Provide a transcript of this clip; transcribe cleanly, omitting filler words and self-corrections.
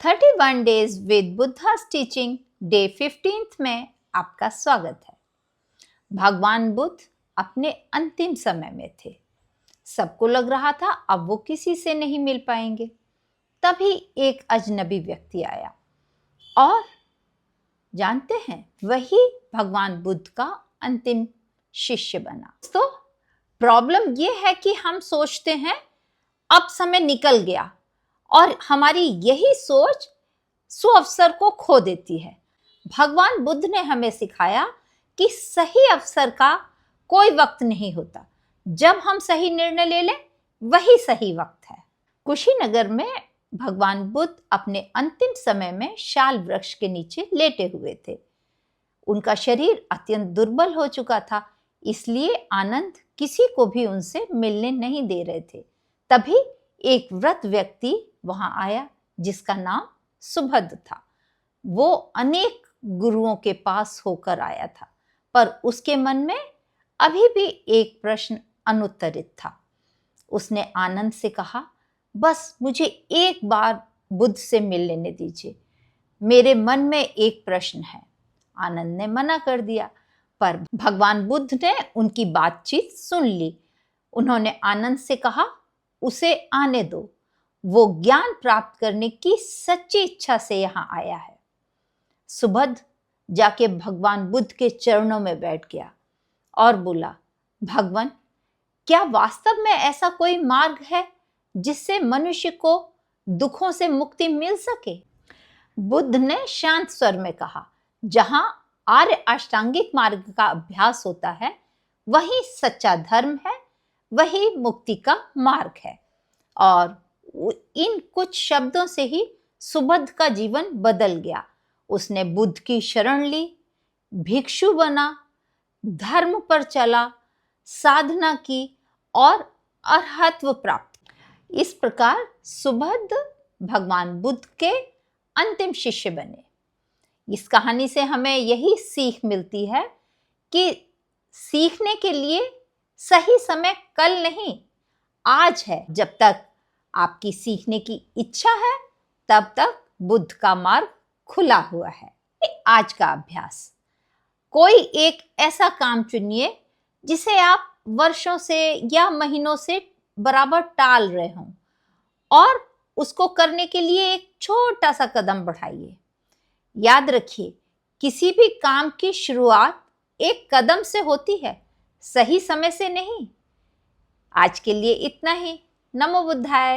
31 days with बुद्धा's teaching day 15 में आपका स्वागत है। भगवान बुद्ध अपने अंतिम समय में थे। सबको लग रहा था अब वो किसी से नहीं मिल पाएंगे। तभी एक अजनबी व्यक्ति आया और जानते हैं वही भगवान बुद्ध का अंतिम शिष्य बना। तो प्रॉब्लम ये है कि हम सोचते हैं अब समय निकल गया और हमारी यही सोच सुअवसर को खो देती है। भगवान बुद्ध ने हमें सिखाया कि सही अवसर का कोई वक्त नहीं होता। जब हम सही निर्णय ले लें वही सही वक्त है। कुशीनगर में भगवान बुद्ध अपने अंतिम समय में शाल वृक्ष के नीचे लेटे हुए थे। उनका शरीर अत्यंत दुर्बल हो चुका था, इसलिए आनंद किसी को भी उनसे मिलने नहीं दे रहे थे। तभी एक वृद्ध व्यक्ति वहां आया जिसका नाम सुभद्र था। वो अनेक गुरुओं के पास होकर आया था, पर उसके मन में अभी भी एक प्रश्न अनुत्तरित था। उसने आनंद से कहा, बस मुझे एक बार बुद्ध से मिल लेने दीजिए, मेरे मन में एक प्रश्न है। आनंद ने मना कर दिया, पर भगवान बुद्ध ने उनकी बातचीत सुन ली। उन्होंने आनंद से कहा, उसे आने दो, वो ज्ञान प्राप्त करने की सच्ची इच्छा से यहाँ आया है। सुभद्र जाके भगवान बुद्ध के चरणों में बैठ गया और बोला, भगवान, क्या वास्तव में ऐसा कोई मार्ग है जिससे मनुष्य को दुखों से मुक्ति मिल सके? बुद्ध ने शांत स्वर में कहा, जहां आर्य अष्टांगिक मार्ग का अभ्यास होता है वही सच्चा धर्म है, वही मुक्ति का मार्ग है। और इन कुछ शब्दों से ही सुभद्र का जीवन बदल गया। उसने बुद्ध की शरण ली, भिक्षु बना, धर्म पर चला, साधना की और अरहत्व प्राप्त। इस प्रकार सुभद्र भगवान बुद्ध के अंतिम शिष्य बने। इस कहानी से हमें यही सीख मिलती है कि सीखने के लिए सही समय कल नहीं, आज है। जब तक आपकी सीखने की इच्छा है तब तक बुद्ध का मार्ग खुला हुआ है। आज का अभ्यास, कोई एक ऐसा काम चुनिए जिसे आप वर्षों से या महीनों से बराबर टाल रहे हों और उसको करने के लिए एक छोटा सा कदम बढ़ाइए। याद रखिए, किसी भी काम की शुरुआत एक कदम से होती है, सही समय से नहीं। आज के लिए इतना ही। नमो बुद्धाय।